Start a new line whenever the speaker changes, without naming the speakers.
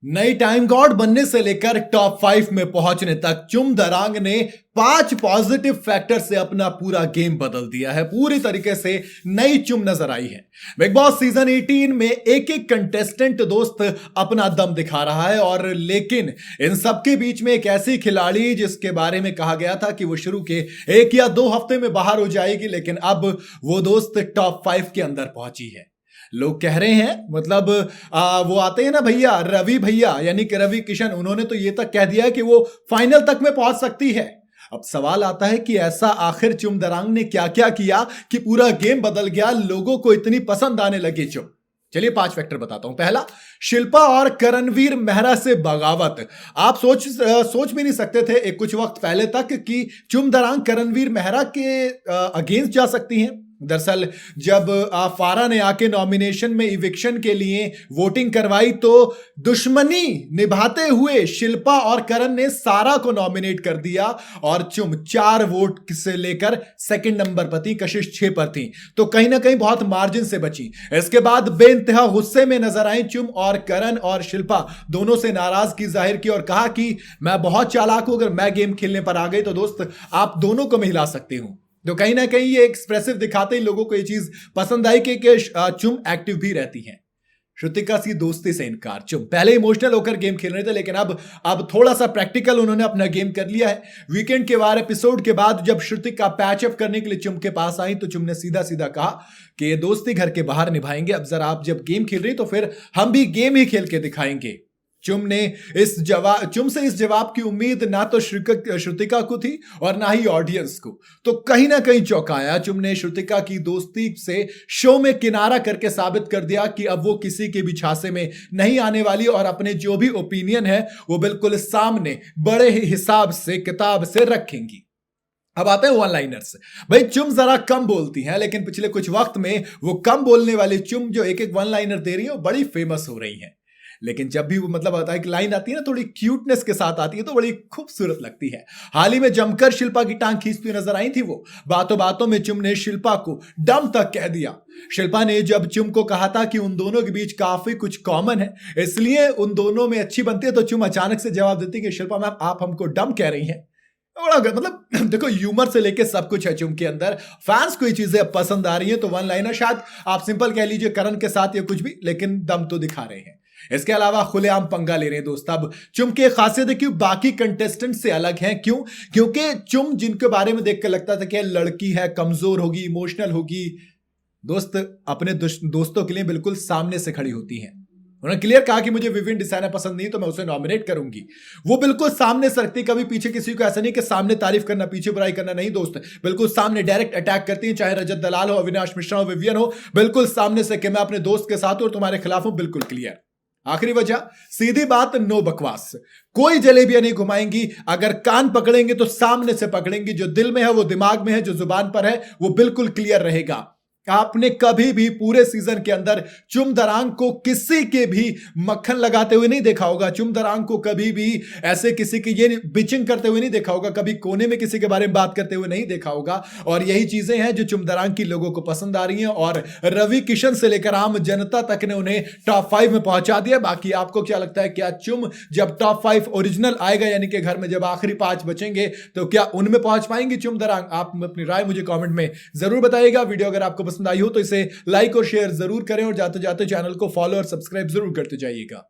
नई time God बनने से लेकर टॉप 5 में पहुंचने तक चुम दरांग ने 5 पॉजिटिव फैक्टर से अपना पूरा गेम बदल दिया है। पूरी तरीके से नई चुम नजर आई है। बिग बॉस सीजन 18 में एक एक कंटेस्टेंट दोस्त अपना दम दिखा रहा है, और लेकिन इन सबके बीच में एक ऐसी खिलाड़ी जिसके बारे में कहा गया था कि वो शुरू के 1 या 2 हफ्ते में बाहर हो जाएगी, लेकिन अब वो दोस्त टॉप 5 के अंदर पहुंची है। लोग कह रहे हैं, मतलब वो आते हैं ना भैया, रवि भैया यानी कि रवि किशन, उन्होंने तो ये तक कह दिया है कि वो फाइनल तक में पहुंच सकती है। अब सवाल आता है कि ऐसा आखिर चुम दरांग ने क्या क्या किया कि पूरा गेम बदल गया, लोगों को इतनी पसंद आने लगी चुम। चलिए 5 फैक्टर बताता हूं। पहला, शिल्पा और करणवीर मेहरा से बगावत। आप सोच भी नहीं सकते थे एक कुछ वक्त पहले तक कि चुम दरांग करणवीर मेहरा के अगेंस्ट जा सकती हैं। दरअसल जब फारा ने आके नॉमिनेशन में इविक्शन के लिए वोटिंग करवाई, तो दुश्मनी निभाते हुए शिल्पा और करण ने सारा को नॉमिनेट कर दिया, और चुम 4 वोट से लेकर सेकंड नंबर पर थी, कशिश 6 पर थी, तो कहीं ना कहीं बहुत मार्जिन से बची। इसके बाद बेइंतहा गुस्से में नजर आई चुम, और करण और शिल्पा दोनों से नाराजगी जाहिर की और कहा कि मैं बहुत चालाक हूं, अगर मैं गेम खेलने पर आ गई तो दोस्त आप दोनों को मैं हिला सकती हूं। तो कहीं ना कहीं ये एक्सप्रेसिव दिखाते ही लोगों को ये चीज पसंद आई कि चुम एक्टिव भी रहती हैं। श्रुतिका सी दोस्ती से इनकार। चुम पहले इमोशनल होकर गेम खेल रहे थे, लेकिन अब थोड़ा सा प्रैक्टिकल उन्होंने अपना गेम कर लिया है। वीकेंड के वार एपिसोड के बाद जब श्रुतिका पैचअप करने के लिए चुम के पास आई, तो चुम ने सीधा सीधा कहा कि ये दोस्ती घर के बाहर निभाएंगे, अब जरा आप जब गेम खेल रही तो फिर हम भी गेम ही खेल के दिखाएंगे। चुम से इस जवाब की उम्मीद ना तो श्रुतिका को थी और ना ही ऑडियंस को, तो कहीं ना कहीं चौंकाया। चुम ने श्रुतिका की दोस्ती से शो में किनारा करके साबित कर दिया कि अब वो किसी के भी झांसे में नहीं आने वाली, और अपने जो भी ओपिनियन है वो बिल्कुल सामने बड़े ही हिसाब से किताब से रखेंगी। अब आते हैं वन लाइनर्स। भाई चुम जरा कम बोलती हैं, लेकिन पिछले कुछ वक्त में वो कम बोलने वाली चुम जो एक एक वन लाइनर दे रही है वो बड़ी फेमस हो रही है। लेकिन जब भी वो मतलब आता है कि लाइन आती है ना, थोड़ी क्यूटनेस के साथ आती है, तो बड़ी खूबसूरत लगती है। हाल ही में जमकर शिल्पा की टांग खींचती हुई नजर आई थी वो। बातों बातों में चुम ने शिल्पा को डम तक कह दिया। शिल्पा ने जब चुम को कहा था कि उन दोनों के बीच काफी कुछ कॉमन है, इसलिए उन दोनों में अच्छी बनती है, तो चुम अचानक से जवाब देती कि शिल्पा मैम आप हमको डम कह रही हैं। बड़ा मतलब देखो, ह्यूमर से लेके सब कुछ है चुम के अंदर। फैंस को ये चीजें पसंद आ रही हैं, तो वन लाइनर शायद आप सिंपल कह लीजिए करण के साथ या कुछ भी, लेकिन दम तो दिखा रहे हैं। इसके अलावा खुलेआम पंगा ले रहे हैं दोस्त। अब चुम की खासियत है कि बाकी कंटेस्टेंट से अलग हैं। क्यों? क्योंकि चुम जिनके बारे में देखकर लगता था कि लड़की है, कमजोर होगी, इमोशनल होगी, दोस्त अपने दोस्तों के लिए बिल्कुल सामने से खड़ी होती हैं। उन्होंने क्लियर कहा कि मुझे विविन डिसाइना पसंद नहीं तो मैं उसे नॉमिनेट करूंगी। वो बिल्कुल सामने से रखती, कभी पीछे किसी को ऐसा नहीं कि सामने तारीफ करना पीछे बुराई करना, नहीं दोस्त, बिल्कुल सामने डायरेक्ट अटैक करती हैं। चाहे रजत दलाल हो, अविनाश मिश्रा हो, विवियन हो, बिल्कुल सामने से कि मैं अपने दोस्त के साथ हूं और तुम्हारे खिलाफ हूं, बिल्कुल क्लियर। आखिरी वजह, सीधी बात, नो बकवास। कोई जलेबियां नहीं घुमाएंगी। अगर कान पकड़ेंगे तो सामने से पकड़ेंगी। जो दिल में है वो दिमाग में है, जो जुबान पर है वो बिल्कुल क्लियर रहेगा। आपने कभी भी पूरे सीजन के अंदर चुम दरांग को किसी के भी मक्खन लगाते हुए नहीं देखा होगा। चुम दरांग को कभी भी ऐसे किसी की ये बिचिंग करते हुए नहीं देखा होगा, कभी कोने में किसी के बारे में बात करते हुए नहीं देखा होगा। और यही चीजें हैं जो चुम दरांग की लोगों को पसंद आ रही हैं, और रवि किशन से लेकर आम जनता तक ने उन्हें टॉप 5 में पहुंचा दिया। बाकी आपको क्या लगता है, क्या चुम जब टॉप 5 ओरिजिनल आएगा, यानी कि घर में जब आखिरी 5 बचेंगे, तो क्या उनमें पहुंच पाएंगे चुम दरांग? आप अपनी राय मुझे कमेंट में जरूर बताइएगा। वीडियो अगर आपको पसंद आई हो तो इसे लाइक और शेयर जरूर करें, और जाते जाते चैनल को फॉलो और सब्सक्राइब जरूर करते जाइएगा।